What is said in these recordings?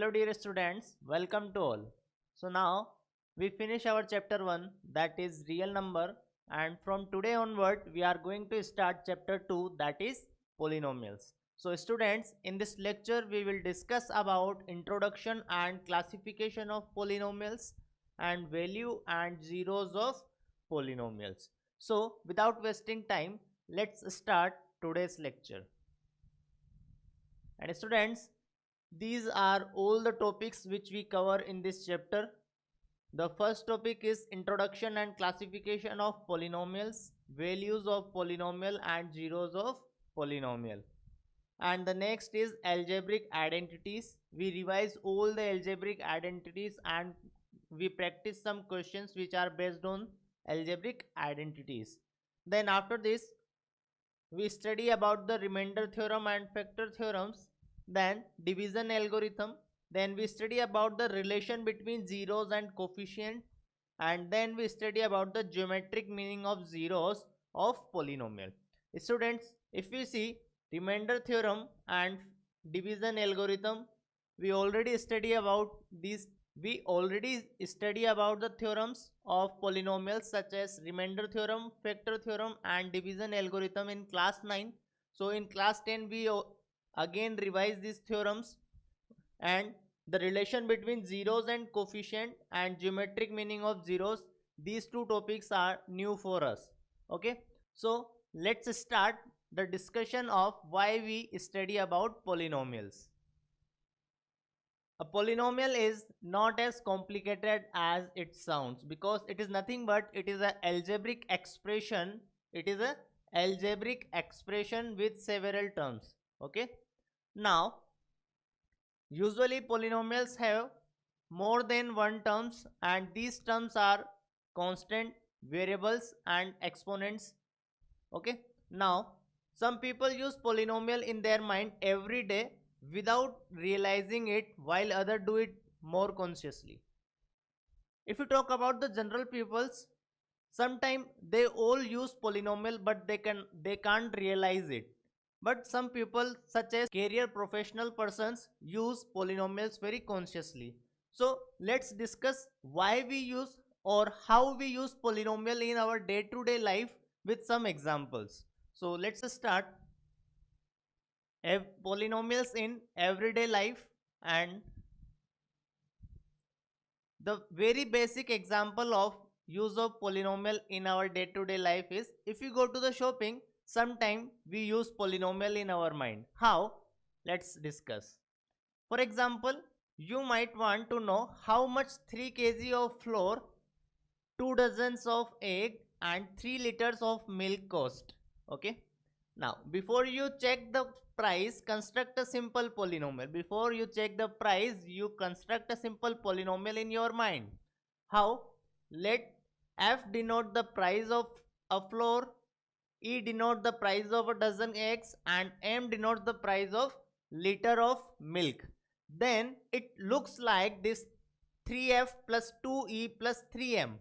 Hello dear students, welcome to all. So now we finish our chapter 1, that is real number, and from today onward we are going to start chapter 2, that is polynomials. So students, in this lecture we will discuss about introduction and classification of polynomials and value and zeros of polynomials. So without wasting time, let's start today's lecture. And students, these are all the topics which we cover in this chapter. The first topic is introduction and classification of polynomials, values of polynomial and zeros of polynomial. And the next is algebraic identities. We revise all the algebraic identities and we practice some questions which are based on algebraic identities. Then after this, we study about the remainder theorem and factor theorems, then division algorithm, then we study about the relation between zeros and coefficient, and then we study about the geometric meaning of zeros of polynomial. Students, if we see remainder theorem and division algorithm, we already study about these. We already study about the theorems of polynomials such as remainder theorem, factor theorem and division algorithm in class 9. So in class 10 we again revise these theorems, and the relation between zeros and coefficient and geometric meaning of zeros, these two topics are new for us. Okay, so let's start the discussion of why we study about polynomials. A polynomial is not as complicated as it sounds because it is nothing but it is an algebraic expression. It is a algebraic expression with several terms. Okay, now usually polynomials have more than one terms, and these terms are constant, variables and exponents. Okay, now some people use polynomial in their mind every day without realizing it, while others do it more consciously. If you talk about the general peoples, sometimes they all use polynomial but they can't realize it. But some people such as career professional persons use polynomials very consciously. So let's discuss why we use or how we use polynomial in our day-to-day life with some examples. So let's start polynomials in everyday life. And the very basic example of use of polynomial in our day-to-day life is if you go to the shopping, sometime we use polynomial in our mind. How? Let's discuss. For example, you might want to know how much 3 kg of flour, 2 dozens of egg and 3 liters of milk cost. Okay, now before you check the price, construct a simple polynomial. Before you check the price, you construct a simple polynomial in your mind. How? Let f denote the price of a flour, e denote the price of a dozen eggs and m denote the price of liter of milk. Then it looks like this: 3f plus 2e plus 3m.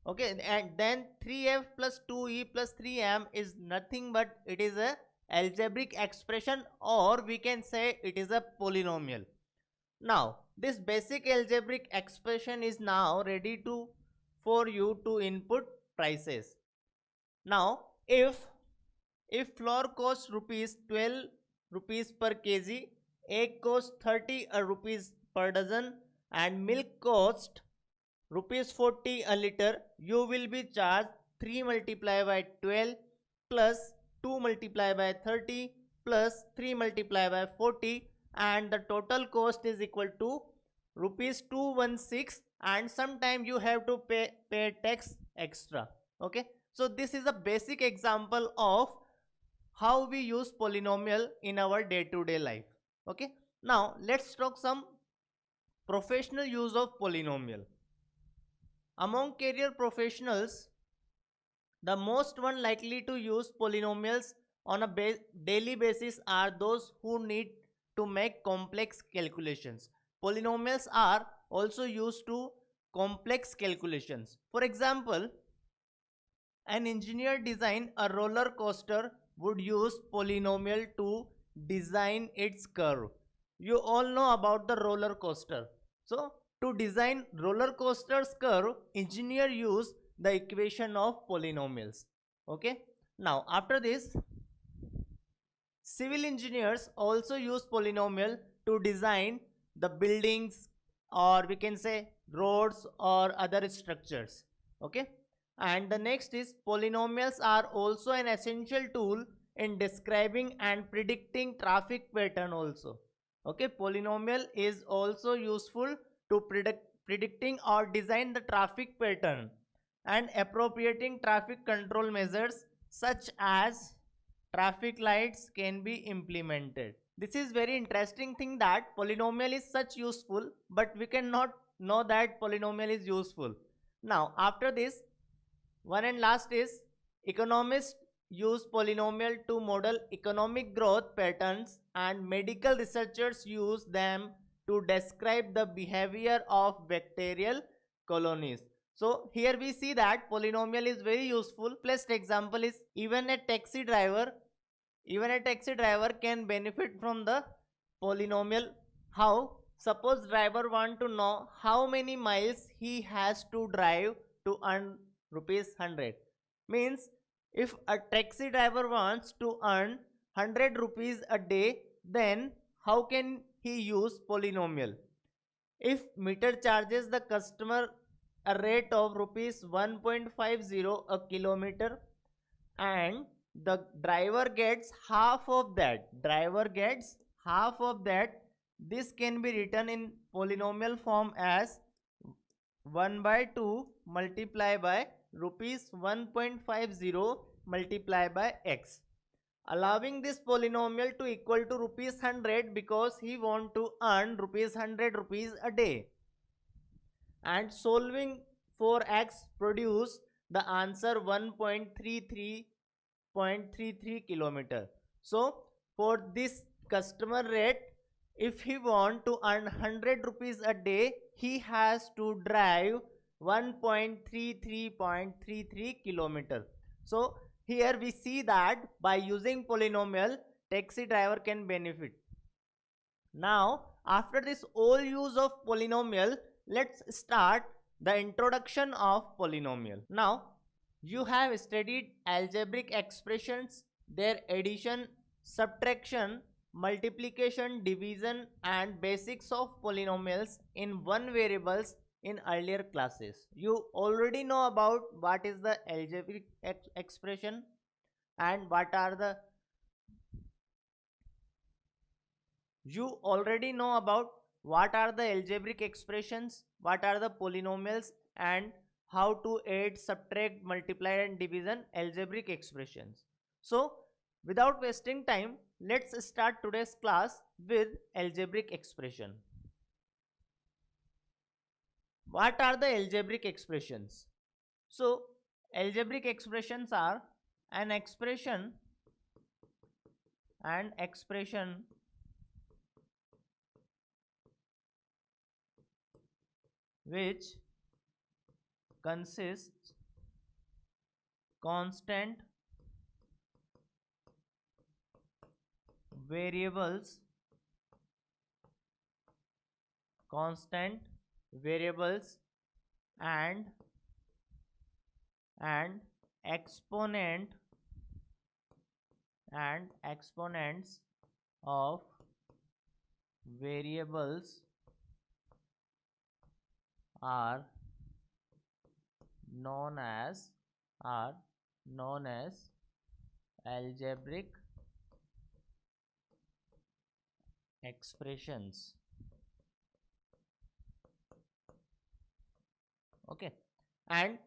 Okay, and then 3f plus 2e plus 3m is nothing but it is a algebraic expression, or we can say it is a polynomial. Now this basic algebraic expression is now ready to for you to input prices. Now if flour costs rupees 12 rupees per kg, egg costs 30 rupees per dozen and milk cost rupees 40 a liter, you will be charged 3 multiplied by 12 plus 2 multiplied by 30 plus 3 multiplied by 40, and the total cost is equal to rupees 216, and sometime you have to pay tax extra. Okay, so this is a basic example of how we use polynomial in our day-to-day life. Okay, now let's talk some professional use of polynomial. Among career professionals, the most one likely to use polynomials on a daily basis are those who need to make complex calculations. Polynomials are also used to complex calculations. For example, an engineer design a roller coaster would use polynomial to design its curve. you all know about the roller coaster. So to design roller coaster's curve, engineer use the equation of polynomials. Okay. Now after this, civil engineers also use polynomial to design the buildings, or we can say roads or other structures. Okay. And the next is polynomials are also an essential tool in describing and predicting traffic pattern also. Okay, polynomial is also useful to predicting or design the traffic pattern and appropriating traffic control measures such as traffic lights can be implemented. This is very interesting thing that polynomial is such useful, but we cannot know that polynomial is useful. Now after this, one and last is economists use polynomial to model economic growth patterns, and medical researchers use them to describe the behavior of bacterial colonies. So here we see that polynomial is very useful. Simplest example is even a taxi driver can benefit from the polynomial. How? Suppose driver want to know how many miles he has to drive to earn rupees 100. Means if a taxi driver wants to earn 100 rupees a day, then how can he use polynomial? If meter charges the customer a rate of rupees 1.50 a kilometer, and the driver gets half of that, this can be written in polynomial form as 1 by 2 multiply by rupees 1.50 multiply by x, allowing this polynomial to equal to rupees 100 because he want to earn rupees 100 rupees a day. And solving for x produce the answer 1.33 kilometer. So for this customer rate, if he want to earn 100 rupees a day, he has to drive 1.33 kilometer. So here we see that by using polynomial, taxi driver can benefit. Now after this all use of polynomial, let's start the introduction of polynomial. Now you have studied algebraic expressions, their addition, subtraction, multiplication, division, and basics of polynomials in one variables in earlier classes. You already know about what is the algebraic expression and what are the you already know about what are the algebraic expressions, what are the polynomials, and how to add, subtract, multiply, and division algebraic expressions. So without wasting time, let's start today's class with algebraic expression. What are the algebraic expressions? So algebraic expressions are an expression which consists constant variables and exponent and exponents of variables are known as algebraic expressions. Okay, and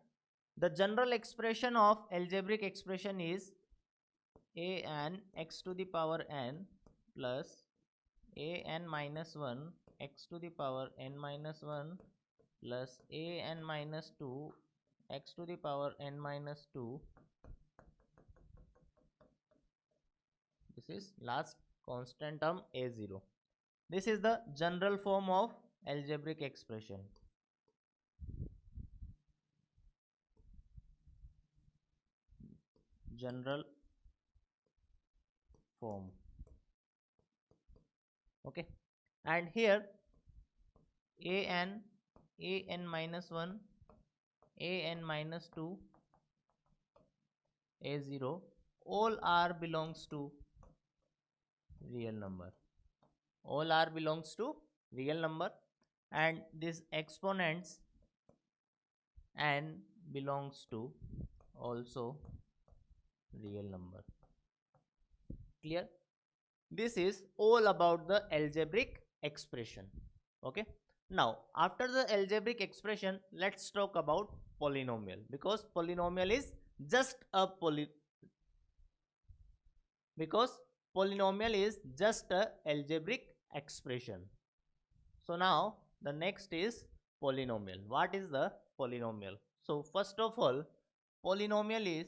the general expression of algebraic expression is a n x to the power n plus a n minus 1 x to the power n minus 1 plus a n minus 2 x to the power n minus 2. This is last constant term a0. This is the general form of algebraic expression. General form. Okay. and here an minus 1, an minus 2, a0, all r belongs to real number. All r belongs to real number, and this exponents n belongs to also real number. Clear? This is all about the algebraic expression. Okay, now after the algebraic expression, let's talk about polynomial, because polynomial is just a algebraic expression. So now the next is polynomial. What is the polynomial? So first of all, polynomial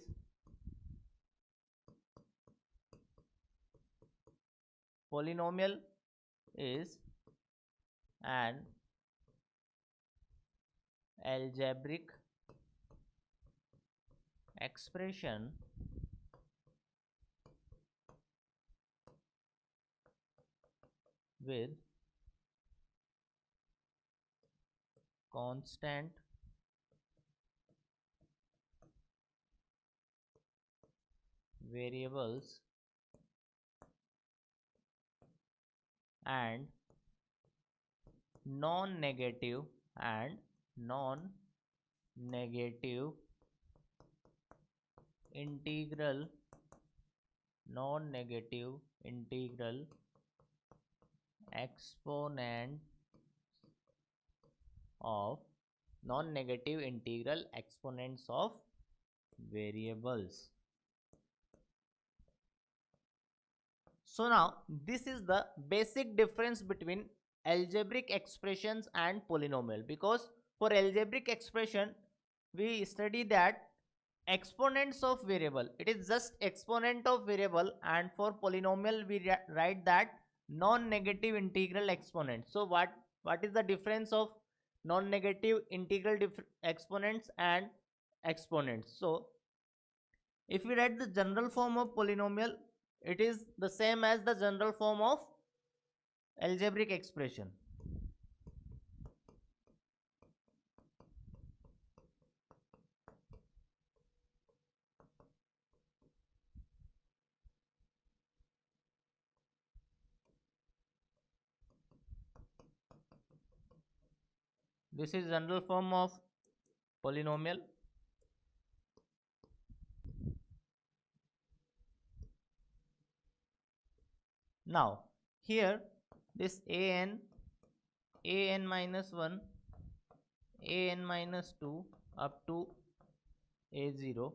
is an algebraic expression with constant variables and non-negative integral exponent of non-negative integral exponents of variables. So now this is the basic difference between algebraic expressions and polynomial, because for algebraic expression we study that exponents of variable, it is just exponent of variable, and for polynomial we write that non-negative integral exponent. So what is the difference of non-negative integral exponents and exponents? So if we write the general form of polynomial, it is the same as the general form of algebraic expression. This is general form of polynomial. Now here this an minus 1, an minus 2 up to a0,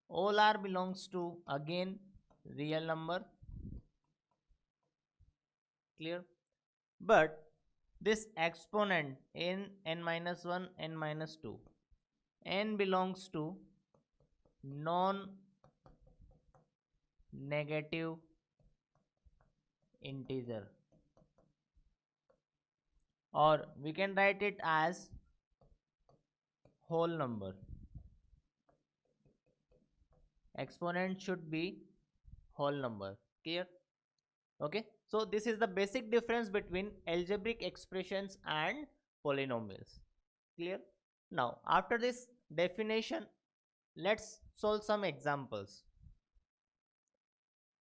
all r belongs to again real number. Clear? But this exponent n minus 1, n minus 2, n belongs to non-negative integer, or we can write it as whole number. Exponent should be whole number. Clear? Okay, so this is the basic difference between algebraic expressions and polynomials. Clear? Now after this definition, let's solve some examples.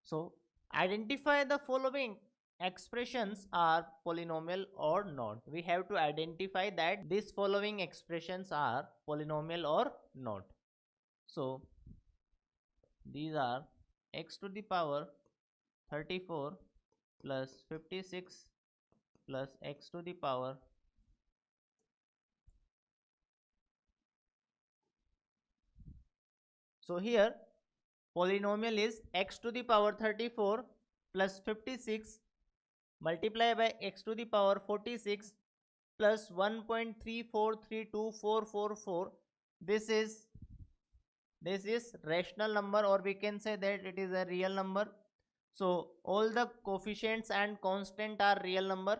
So identify the following expressions are polynomial or not. We have to identify that these following expressions are polynomial or not. So these are x to the power 34 plus 56 plus x to the power 'So here polynomial is x to the power 34 plus 56 multiply by x to the power 46 plus 1.3432444. This is rational number, or we can say that it is a real number. So all the coefficients and constant are real number.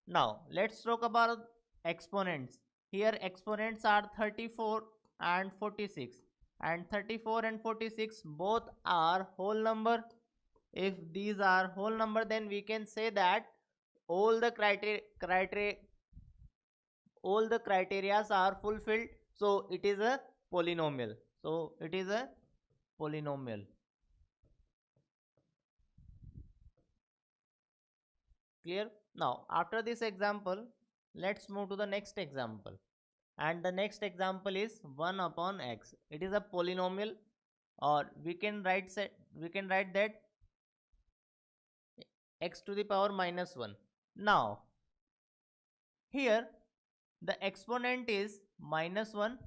Now let's talk about exponents. Here exponents are 34 and 46, and 34 and 46 both are whole number. If these are whole number, then we can say that all the criterias are fulfilled, so it is a polynomial. So it is a polynomial. Clear? Now after this example, let's move to the next example, and the next example is 1 upon x. It is a polynomial, or we can write that x to the power minus 1. Now here the exponent is minus 1,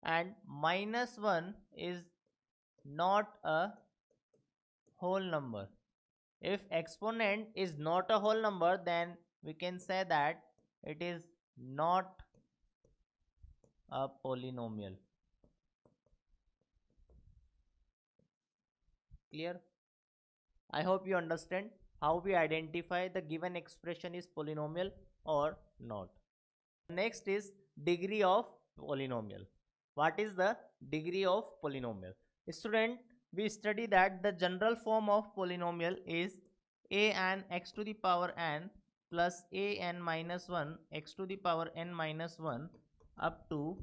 and minus 1 is not a whole number. If exponent is not a whole number, then we can say that it is not a polynomial. Clear? I hope you understand how we identify the given expression is polynomial or not. Next is degree of polynomial. What is the degree of polynomial? Student, we study that the general form of polynomial is an x to the power n plus an minus 1 x to the power n minus 1 up to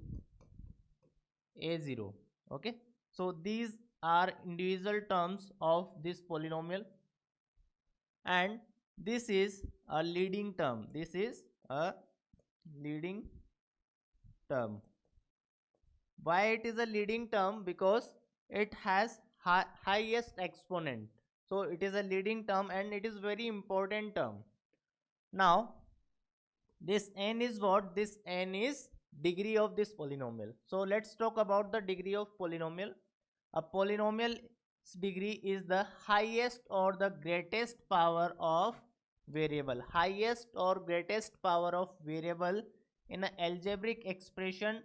a0. Okay, so these are individual terms of this polynomial, and this is a leading term. This is a leading term. Why it is a leading term? Because it has highest exponent, so it is a leading term and it is very important term. Now this n is what? This n is degree of this polynomial. So let's talk about the degree of polynomial. A polynomial degree is the highest or the greatest power of variable. Highest or greatest power of variable in an algebraic expression.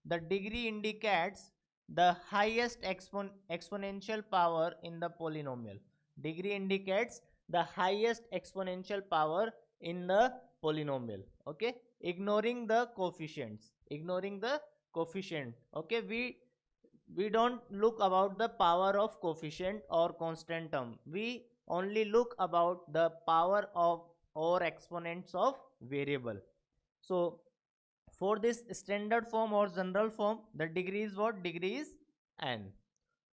The degree indicates the highest exponential power in the polynomial. Degree indicates the highest exponential power in the polynomial. Okay, ignoring the coefficients. Ignoring the coefficient. Okay, we don't look about the power of coefficient or constant term. We only look about the power of or exponents of variable. So for this standard form or general form, the degree is what? Degree is n.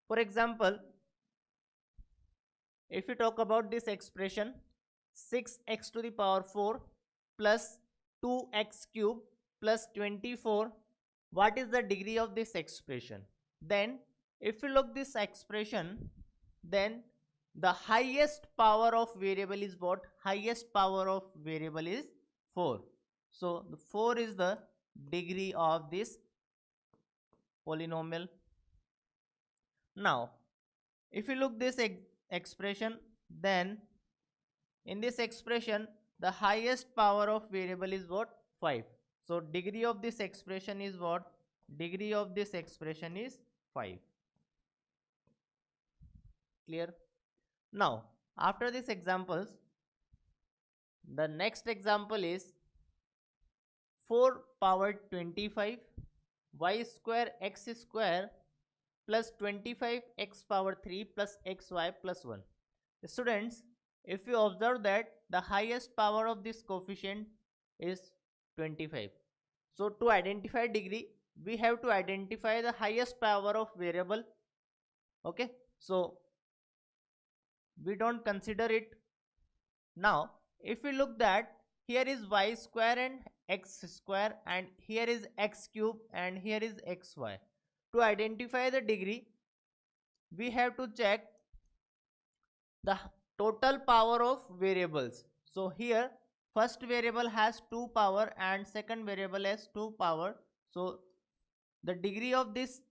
For example, if you talk about this expression 6x to the power 4 plus 2x cube plus 24, what is the degree of this expression? Then if you look this expression, then the highest power of variable is what? Highest power of variable is 4. So the 4 is the degree of this polynomial. Now if you look this expression, then in this expression the highest power of variable is what? 5. So degree of this expression is what? Degree of this expression is 5. Clear? Now after these examples, the next example is 4 power 25 y square x square plus 25 x power 3 plus xy plus 1. Students, if you observe that the highest power of this coefficient is 25. So to identify degree, we have to identify the highest power of variable. Okay, so we don't consider it. Now if we look that here is y square and x square, and here is x cube and here is xy. To identify the degree, we have to check the total power of variables. So here first variable has 2 power and second variable has 2 power. So the degree of this,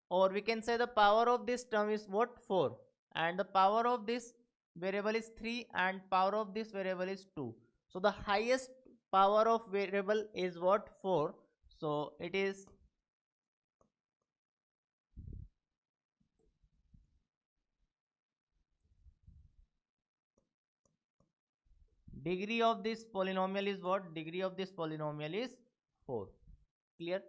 or we can say the power of this term is what? 4, and the power of this variable is 3 and power of this variable is 2. So the highest power of variable is what? 4. So it is degree of this polynomial is what? Degree of this polynomial is 4. Clear?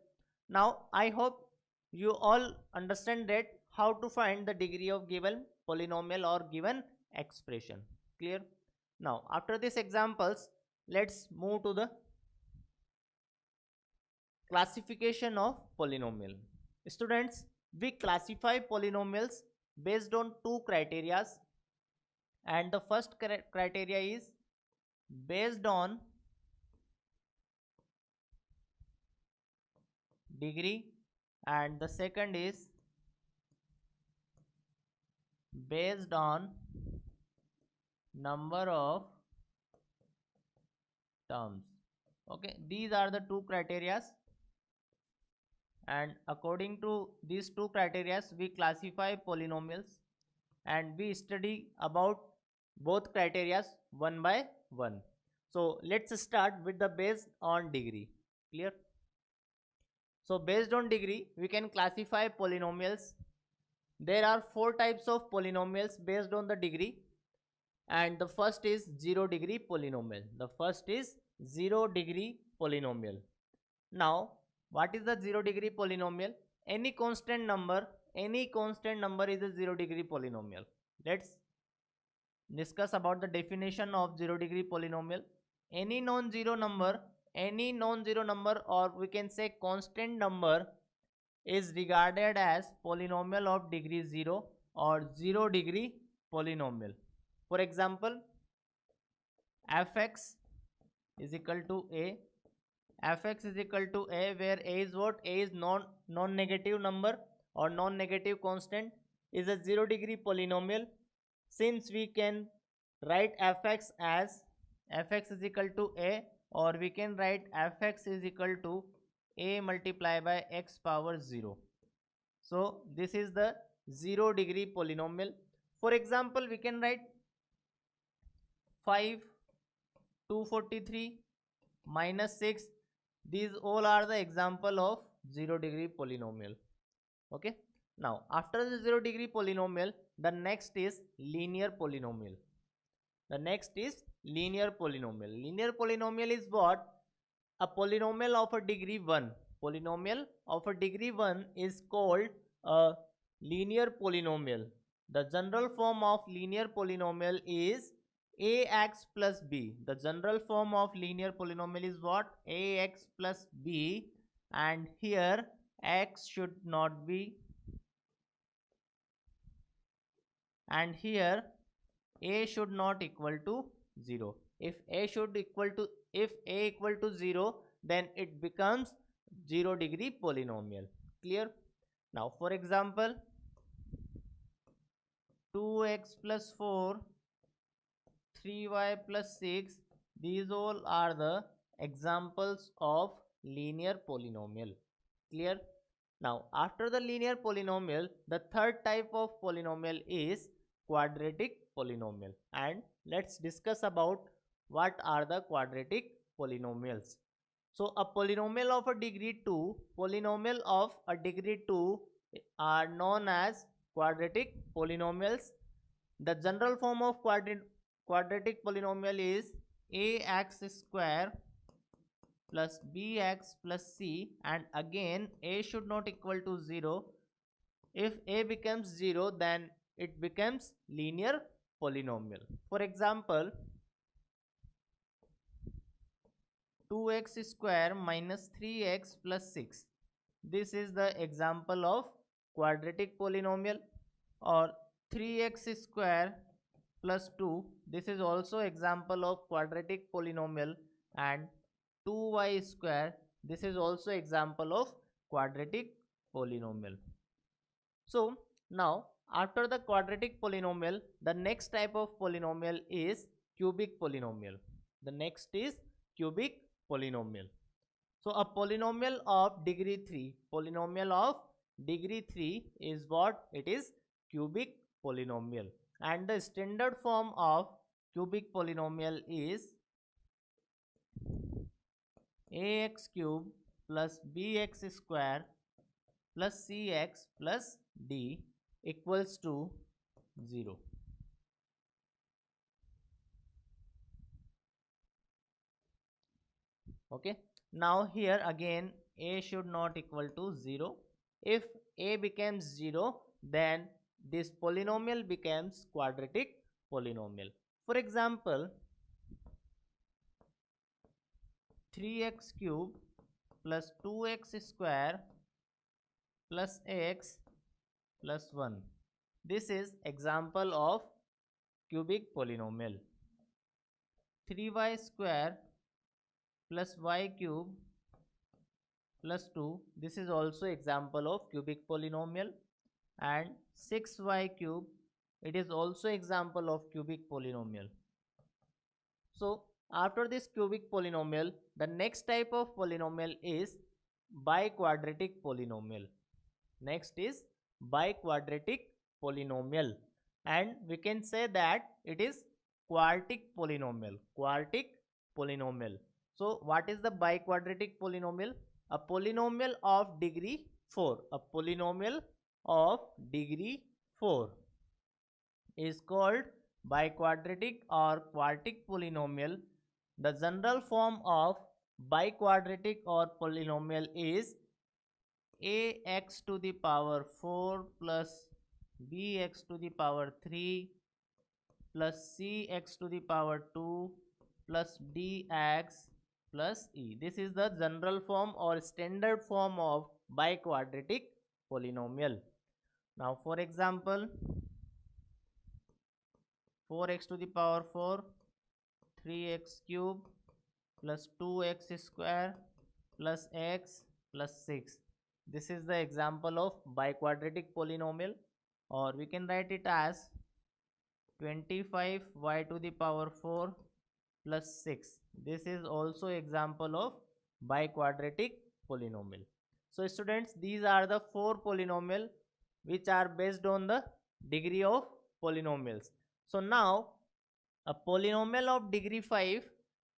Now I hope you all understand that how to find the degree of given polynomial or given expression. Clear? Now after these examples, let's move to the classification of polynomial. Students, we classify polynomials based on two criteria, and the first criteria is based on degree, and the second is based on number of terms. Okay, these are the two criteria, and according to these two criteria we classify polynomials, and we study about both criteria one by one. So let's start with the based on degree. Clear? So based on degree we can classify polynomials. There are four types of polynomials based on the degree, and the first is 0 degree polynomial. The first is 0 degree polynomial. Now what is the 0 degree polynomial? Any constant number is a 0 degree polynomial. Let's discuss about the definition of 0 degree polynomial. Any non-zero number, or we can say constant number, is regarded as polynomial of degree 0 or 0 degree polynomial. For example, fx is equal to a. Fx is equal to a, where a is what? A is non-negative number or non-negative constant, is a 0 degree polynomial. Since we can write fx as fx is equal to a, or we can write fx is equal to a multiplied by x power 0. So this is the 0 degree polynomial. For example, we can write 5, 243 minus 6. These all are the example of 0 degree polynomial. Okay. Now after the 0 degree polynomial, the next is linear polynomial. Linear polynomial is what? A polynomial of a degree 1. Polynomial of a degree 1 is called a linear polynomial. The general form of linear polynomial is ax plus b. The general form of linear polynomial is what? Ax plus b, and here x should not be, and here a should not equal to 0. If a equal to 0, then it becomes 0 degree polynomial. Clear? Now for example, 2x plus 4, 3y plus 6, these all are the examples of linear polynomial. Clear? Now after the linear polynomial, the third type of polynomial is quadratic polynomial, and let's discuss about what are the quadratic polynomials. So a polynomial of a degree 2 are known as quadratic polynomials. The general form of quadratic polynomial is ax square plus bx plus c, and again a should not equal to 0. If a becomes 0, then it becomes linear polynomial. For example, 2x square minus 3x plus 6. This is the example of quadratic polynomial. Or 3x square plus 2. This is also example of quadratic polynomial. And 2y square. This is also example of quadratic polynomial. So now after the quadratic polynomial, the next type of polynomial is cubic polynomial. The next is cubic polynomial. So a polynomial of degree 3 is what? It is cubic polynomial. And the standard form of cubic polynomial is ax cube plus bx square plus cx plus d equals to 0. Okay. Now here again a should not equal to 0. If a becomes 0, then this polynomial becomes quadratic polynomial. For example, 3x cube plus 2x square plus x plus 1. This is example of cubic polynomial. 3y square plus y cube plus 2. This is also example of cubic polynomial. And 6y cube, it is also example of cubic polynomial. So after this cubic polynomial, the next type of polynomial is biquadratic polynomial. Next is biquadratic polynomial, and we can say that it is quartic polynomial. Quartic polynomial. So what is the biquadratic polynomial? A polynomial of degree 4. A polynomial of degree 4 is called biquadratic or quartic polynomial. The general form of biquadratic or polynomial is ax to the power 4 plus bx to the power 3 plus cx to the power 2 plus dx plus e. This is the general form or standard form of biquadratic polynomial. Now for example, 4x to the power 4, 3x cube plus 2x square plus x plus 6. This is the example of biquadratic polynomial, or we can write it as 25y to the power 4 plus 6. This is also example of biquadratic polynomial. So students, these are the 4 polynomial which are based on the degree of polynomials. So now a polynomial of degree 5,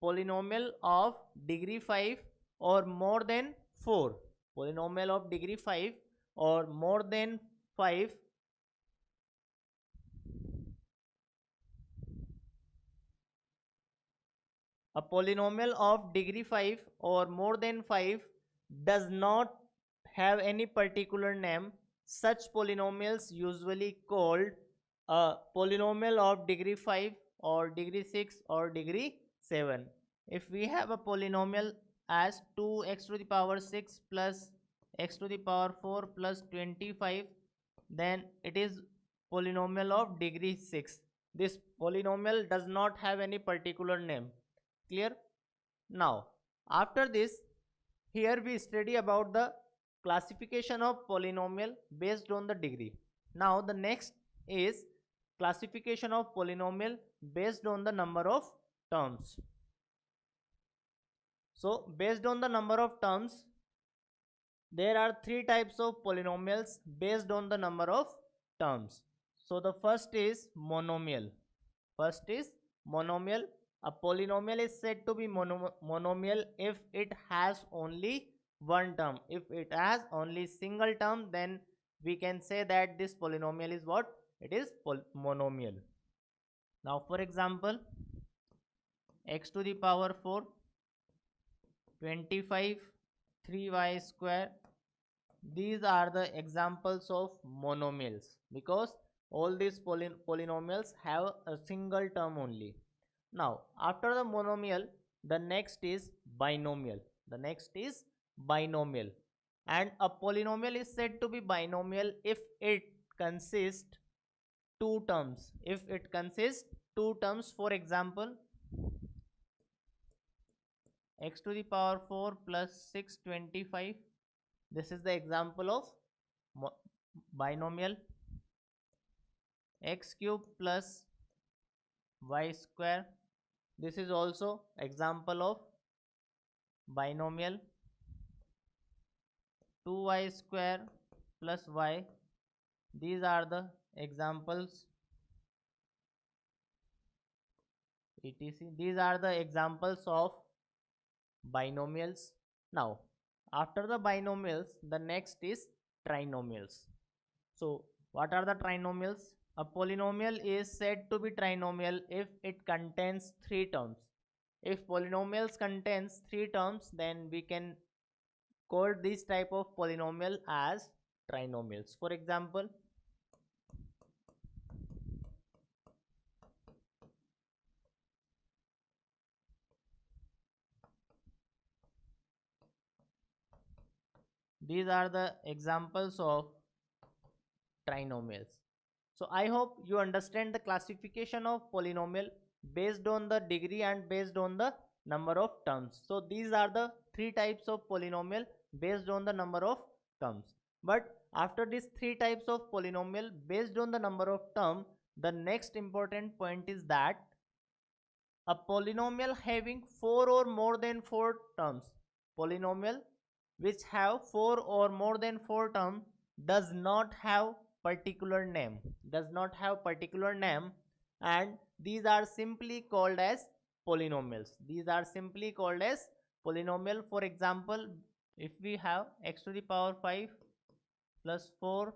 polynomial of degree 5 or more than 4, polynomial of degree 5 or more than 5, a polynomial of degree 5 or more than 5 does not have any particular name. Such polynomials usually called a polynomial of degree 5 or degree 6 or degree 7. If we have a polynomial as 2x to the power 6 plus x to the power 4 plus 25, then it is polynomial of degree 6. This polynomial does not have any particular name. Clear? Now after this, here we study about the classification of polynomial based on the degree. Now the next is classification of polynomial based on the number of terms. So based on the number of terms, there are 3 types of polynomials based on the number of terms. So the first is monomial. First is monomial. A polynomial is said to be monomial if it has only one term. If it has only single term, then we can say that this polynomial is what? It is monomial. Now for example, x to the power 4, 25, 3y square. These are the examples of monomials because all these polynomials have a single term only. Now after the monomial, the next is binomial. The next is binomial, and a polynomial is said to be binomial if it consists 2 terms. If it consists 2 terms, for example, x to the power 4 plus 625. This is the example of binomial. X cube plus y square. This is also example of binomial. 2y square plus y. These are the examples etc. These are the examples of binomials. Now after the binomials, the next is trinomials. So what are the trinomials? A polynomial is said to be trinomial if it contains 3 terms. If polynomials contains 3 terms, then we can call this type of polynomial as trinomials. For example, these are the examples of trinomials. So I hope you understand the classification of polynomial based on the degree and based on the number of terms. So these are the three types of polynomial based on the number of terms. But after these three types of polynomial based on the number of term, the next important point is that a polynomial having four or more than four terms, polynomial which have four or more than four terms does not have particular name, and these are simply called as polynomials. For example, if we have x to the power 5 plus 4,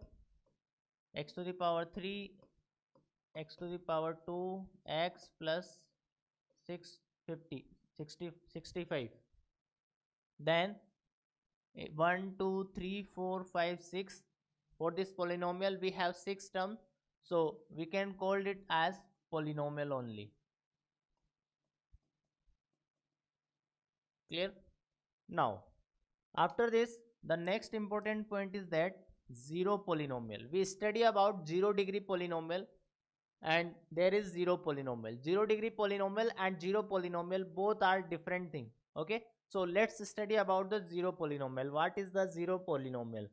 x to the power 3, x to the power 2, x plus 650 65, then 1 2 3 4 5 6. For this polynomial we have 6 terms, so we can call it as polynomial only. Clear? Now after this, the next important point is that zero polynomial. We study about 0 degree polynomial, and there is zero polynomial. 0 degree polynomial and zero polynomial both are different thing. Okay, so let's study about the zero polynomial. What is the zero polynomial?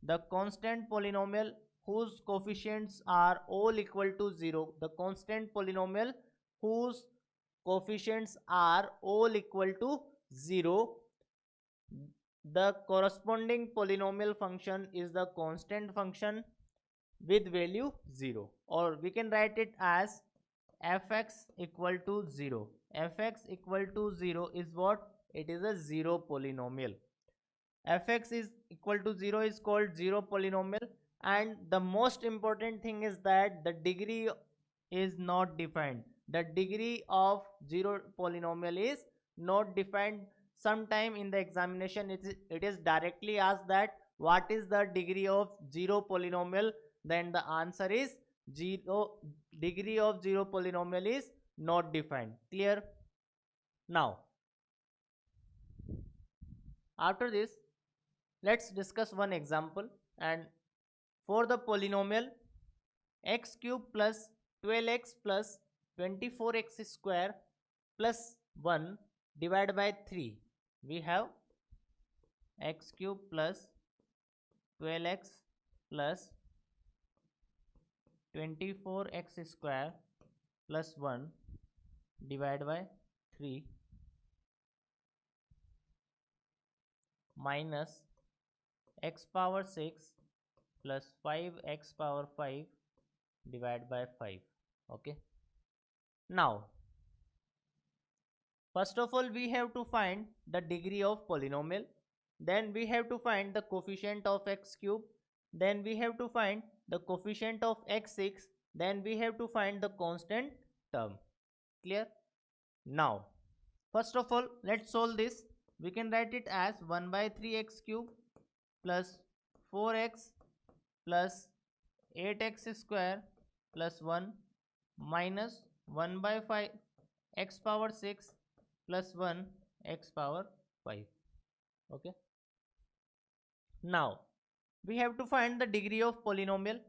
The constant polynomial whose coefficients are all equal to 0. The constant polynomial whose coefficients are all equal to 0. The corresponding polynomial function is the constant function with value 0, or we can write it as fx equal to 0. Fx equal to 0 is what? It is a zero polynomial. Fx is equal to 0 is called zero polynomial, and the most important thing is that the degree is not defined. The degree of zero polynomial is not defined. Sometime in the examination it is directly asked that what is the degree of zero polynomial, then the answer is 0. Degree of zero polynomial is not defined. Clear? Now after this, let's discuss one example. And for the polynomial x cube plus 12x plus 24x square plus 1 divided by 3, we have x cube plus 12x plus 24x square plus 1 divided by 3 minus x power 6 plus 5x power 5 divided by 5. Okay, now first of all we have to find the degree of polynomial, then we have to find the coefficient of x cube, then we have to find the coefficient of x6, then we have to find the constant term. Clear? Now first of all let's solve this. We can write it as 1 by 3x cube plus 4x plus 8x square plus 1 minus 1 by 5 x power 6 plus 1 x power 5. Okay, now we have to find the degree of polynomial.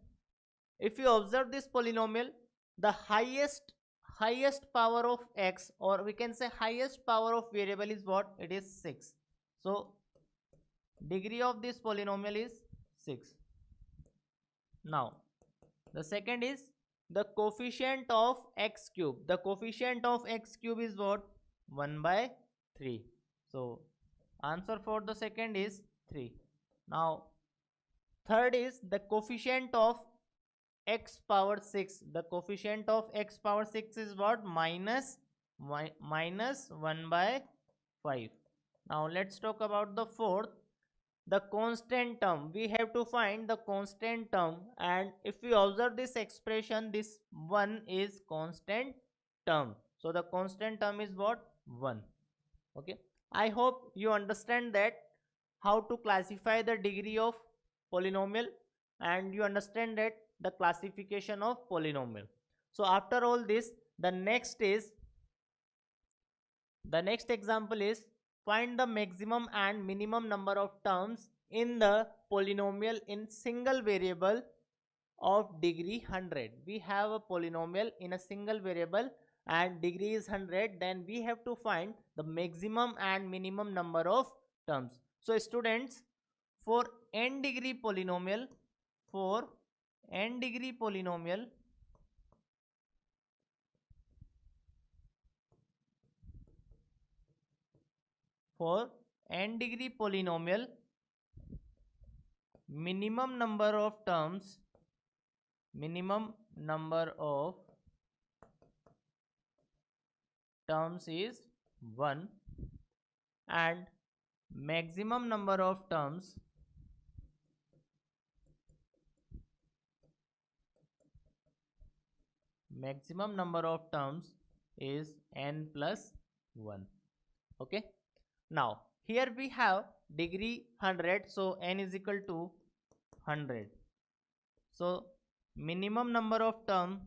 If you observe this polynomial, the highest power of x, or we can say highest power of variable is what? It is 6. So degree of this polynomial is 6. Now the second is the coefficient of x cube. The coefficient of x cube is what? 1 by 3. So answer for the second is 3. Now third is the coefficient of x power 6. The coefficient of x power 6 is what? Minus 1 by 5. Now let's talk about the fourth, the constant term. We have to find the constant term, and if we observe this expression, this 1 is constant term. So the constant term is what? 1. Okay, I hope you understand that how to classify the degree of polynomial, and you understand that the classification of polynomial. So after all this, the next example is find the maximum and minimum number of terms in the polynomial in single variable of degree 100. We have a polynomial in a single variable and degree is 100, then we have to find the maximum and minimum number of terms. So students, for n degree polynomial, for n degree polynomial, for n degree polynomial, minimum number of terms is 1 and maximum number of terms is n plus 1. Okay, now here we have degree 100, so n is equal to 100. So minimum number of terms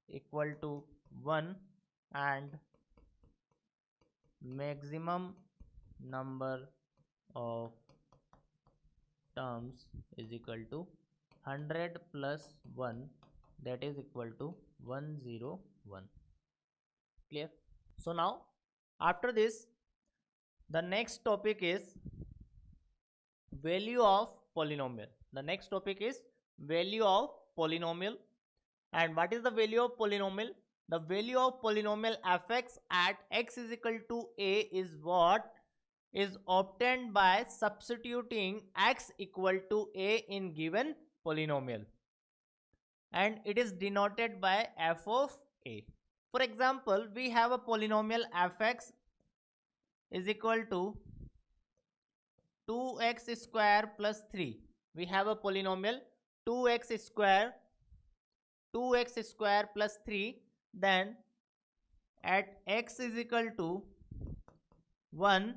equal to 1 and maximum number of terms is equal to 100 plus 1, that is equal to 101. Clear? So now after this, the next topic is value of polynomial. The next topic is value of polynomial. And what is the value of polynomial? The value of polynomial fx at x is equal to a is what is obtained by substituting x equal to a in given polynomial, and it is denoted by f of a. For example, we have a polynomial fx is equal to 2x square plus 3. We have a polynomial 2x square plus 3. Then at x is equal to 1,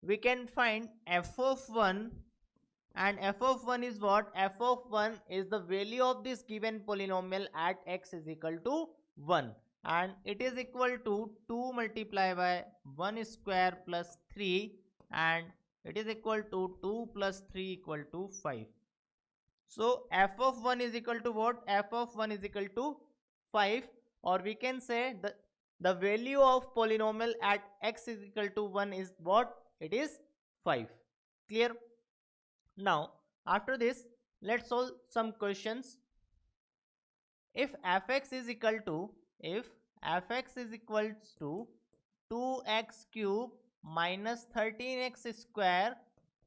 we can find f of 1, and f of 1 is what? F of 1 is the value of this given polynomial at x is equal to 1, and it is equal to 2 multiplied by 1 square plus 3, and it is equal to 2 plus 3 equal to 5. So f of 1 is equal to what? F of 1 is equal to 5, or we can say the value of polynomial at x is equal to 1 is what? It is 5. Clear? Now after this, let's solve some questions. If fx is equal to 2x cube minus 13x square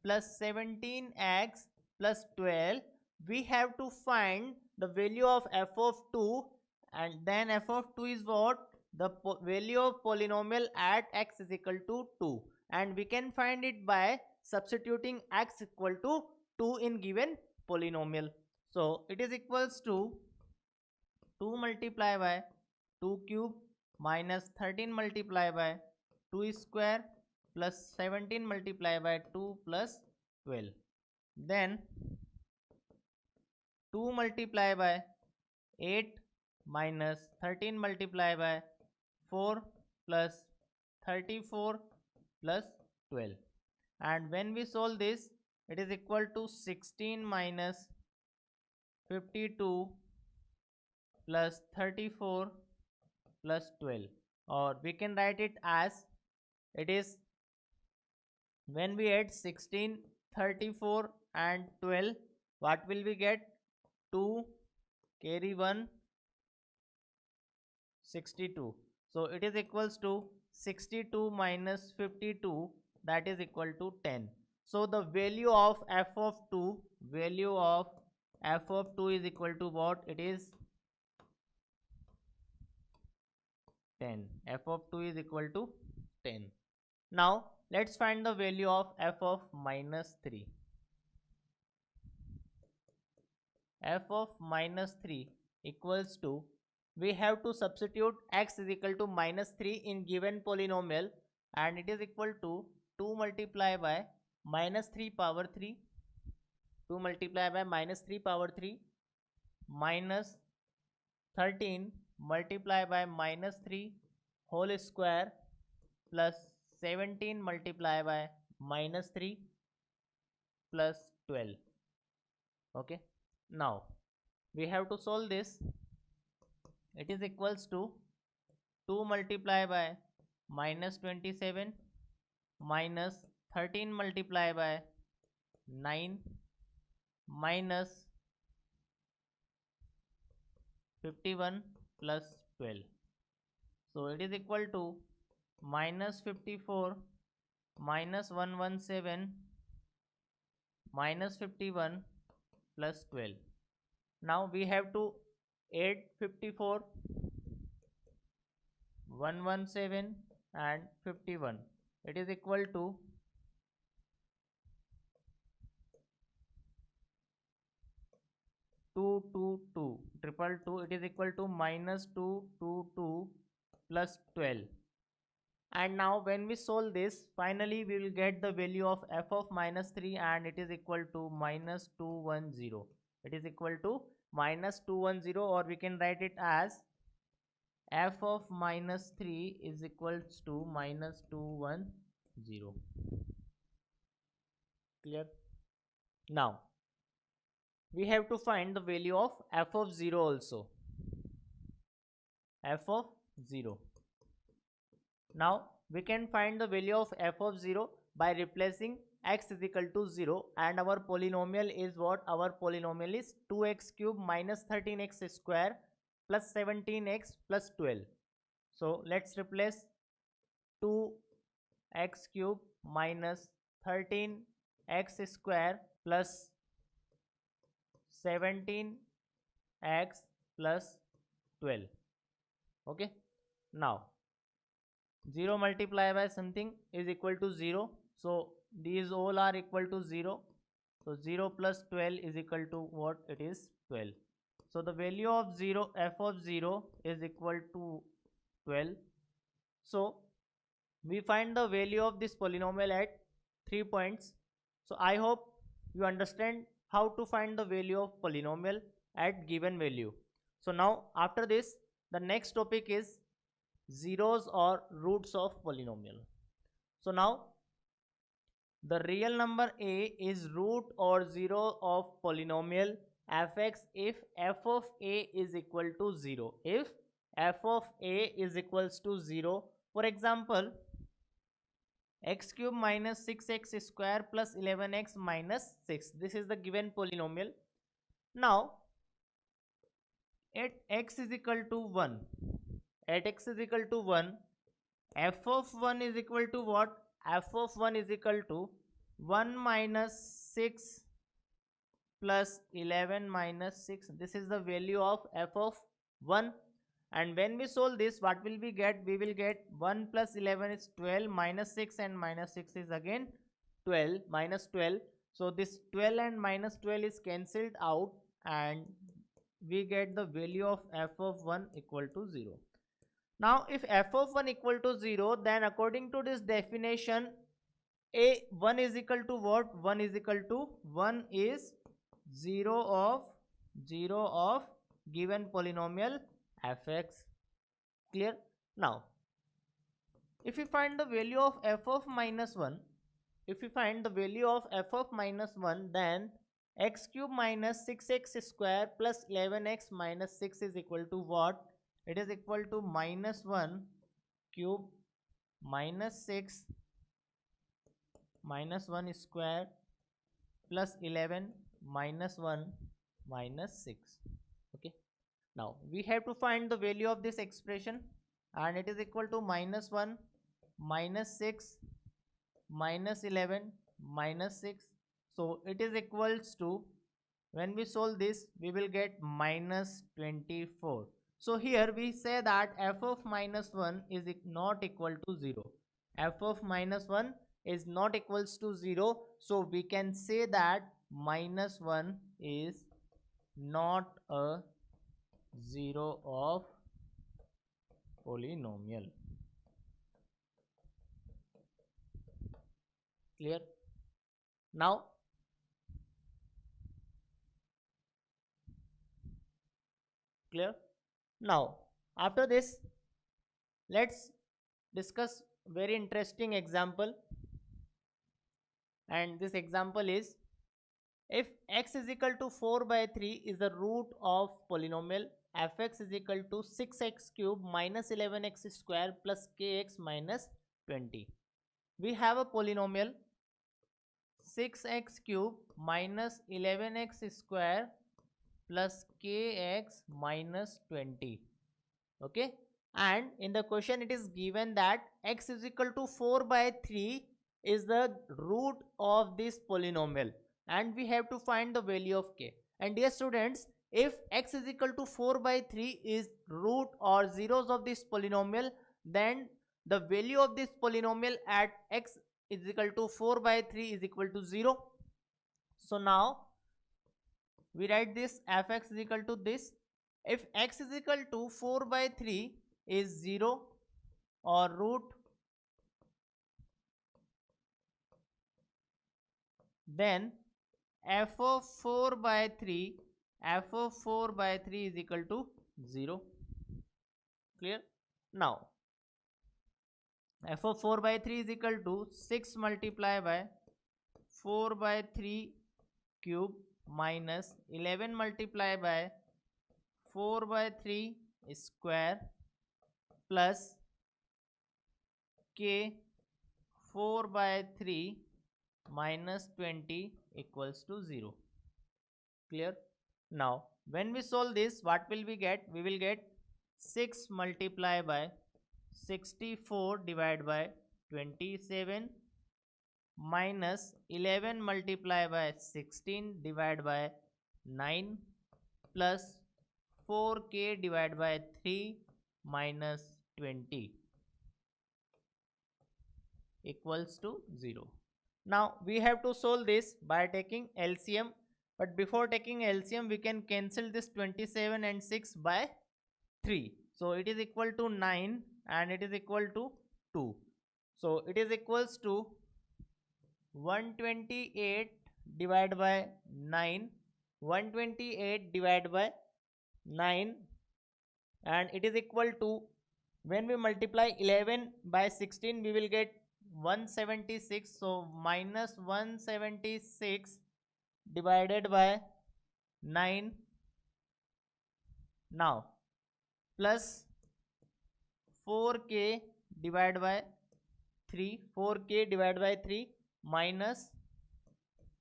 plus 17x plus 12, we have to find the value of f of 2, and then f of 2 is what? The value of polynomial at x is equal to 2, and we can find it by substituting x equal to 2 in given polynomial. So it is equals to 2 multiplied by 2 cube minus 13 multiplied by 2 square plus 17 multiplied by 2 plus 12. Then 2 multiplied by 8 minus 13 multiplied by 4 plus 34 plus 12. And when we solve this, it is equal to 16 minus 52 plus 34 plus 12, or we can write it as it is, when we add 16, 34 and 12, what will we get? 2 carry 1, 62. So it is equals to 62 minus 52, that is equal to 10. So the value of f of 2 is equal to what? It is 10. F of 2 is equal to 10. Now let's find the value of f of minus 3. F of minus 3 equals to, we have to substitute x is equal to minus 3 in given polynomial, and it is equal to 2 multiplied by minus 3 power 3, 2 multiplied by minus 3 power 3 minus 13 multiply by minus 3 whole square plus 17 multiply by minus 3 plus 12. Okay, now we have to solve this. It is equals to 2 multiply by minus 27 minus 13 multiply by 9 minus 51 plus 12. So it is equal to minus 54 minus 117 minus 51 plus 12. Now we have to add 54, 117 and 51. It is equal to 222 triple 2. It is equal to minus 222 plus 12. And now when we solve this, finally we will get the value of f of minus 3, and it is equal to minus 210. It is equal to minus 210, or we can write it as f of minus 3 is equals to minus 210. Clear? Now we have to find the value of f of 0 also. F of 0. Now we can find the value of f of 0 by replacing x is equal to 0, and our polynomial is what? Our polynomial is 2x cube minus 13x square plus 17x plus 12. So let's replace 2x cube minus 13x square plus 17x plus 12. Okay, now 0 multiplied by something is equal to 0, so these all are equal to 0. So 0 plus 12 is equal to what? It is 12. So the value of 0, f of 0 is equal to 12. So we find the value of this polynomial at 3 points. So I hope you understand how to find the value of polynomial at given value. So now after this, the next topic is zeros or roots of polynomial. So now the real number a is root or zero of polynomial fx if f of a is equal to 0. If f of a is equals to 0, for example, x cube minus 6x square plus 11x minus 6. This is the given polynomial. Now at x is equal to 1, at x is equal to 1, f of 1 is equal to what? F of 1 is equal to 1 minus 6 plus 11 minus 6. This is the value of f of 1. And when we solve this, what will we get? We will get 1 plus 11 is 12, minus 6 and minus 6 is again 12, minus 12. So this 12 and minus 12 is cancelled out, and we get the value of f of 1 equal to 0. Now if f of 1 equal to 0, then according to this definition, a 1 is equal to what? 1 is equal to 1 is 0 of given polynomial fx. Clear? Now if we find the value of f of minus 1, if we find the value of f of minus 1, then x cube minus 6x square plus 11x minus 6 is equal to what? It is equal to minus 1 cube minus 6 minus 1 square plus 11 minus 1 minus 6. Okay, now we have to find the value of this expression, and it is equal to minus 1 minus 6 minus 11 minus 6. So it is equals to, when we solve this, we will get minus 24. So here we say that f of minus 1 is not equal to 0. F of minus 1 is not equals to 0. So we can say that minus 1 is not a 0 of polynomial. Clear? Now clear? Now After this, let's discuss very interesting example, and this example is, if x is equal to 4 by 3 is the root of polynomial fx is equal to 6x cube minus 11x square plus kx minus 20. We have a polynomial 6x cube minus 11x square plus kx minus 20. Okay, and in the question it is given that x is equal to 4 by 3 is the root of this polynomial, and we have to find the value of k. And dear students, if x is equal to 4 by 3 is root or zeros of this polynomial, then the value of this polynomial at x is equal to 4 by 3 is equal to 0. So now we write this fx is equal to this. If x is equal to 4 by 3 is 0 or root, then f of 4 by 3 is equal to 0. Clear? Now f of 4 by 3 is equal to 6 multiplied by 4 by 3 cube minus 11 multiplied by 4 by 3 square plus k 4 by 3 minus 20 equals to 0. Clear? Now when we solve this, what will we get? We will get 6 multiplied by 64 divided by 27 minus 11 multiplied by 16 divided by 9 plus 4k divided by 3 minus 20 equals to 0. Now we have to solve this by taking LCM, but before taking LCM we can cancel this 27 and 6 by 3. So it is equal to 9 and it is equal to 2. So it is equals to 128 divided by 9, 128 divided by 9, and it is equal to, when we multiply 11 by 16 we will get 176. So minus 176 divided by 9, now plus 4k divided by 3, 4k divided by 3 minus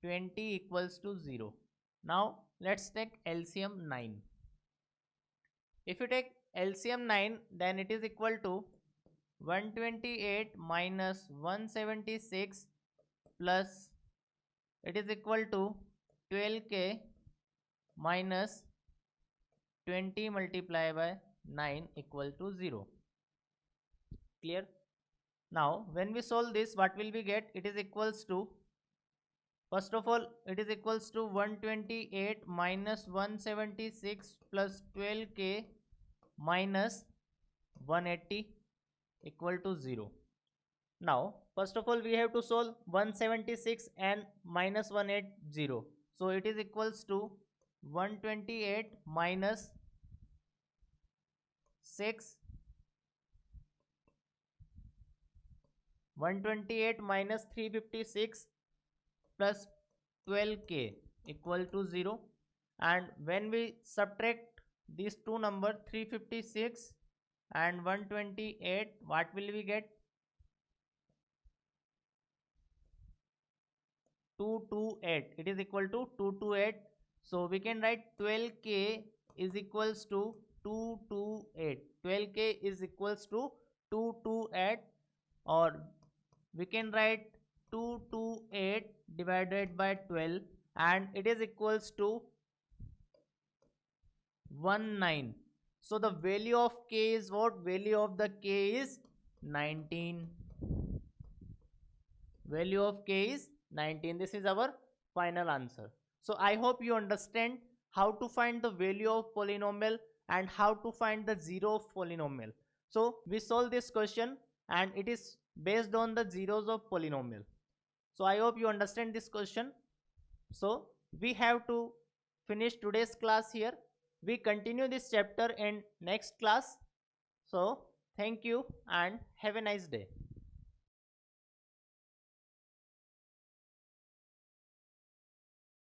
20 equals to 0. Now let's take LCM 9. If you take LCM 9, then it is equal to 128 minus 176 plus it is equal to 12k minus 20 multiplied by 9 equal to 0. Clear? Now when we solve this, what will we get? It is equals to, first of all it is equals to 128 minus 176 plus 12k minus 180 equal to 0. Now first of all we have to solve 176 and minus 180. So it is equals to 128 minus 6, 128 minus 356 plus 12k equal to 0. And when we subtract these two numbers 356 and 128, what will we get? 228. It is equal to 228. So we can write 12k is equals to 228. 12k is equals to 228, or we can write 228 divided by 12 and it is equals to 19. So the value of k is what? Value of the k is 19. Value of k is 19. This is our final answer. So I hope you understand how to find the value of polynomial and how to find the zero of polynomial. So we solve this question and it is based on the zeros of polynomial. So I hope you understand this question. So we have to finish today's class here. We continue this chapter in next class. So thank you and have a nice day.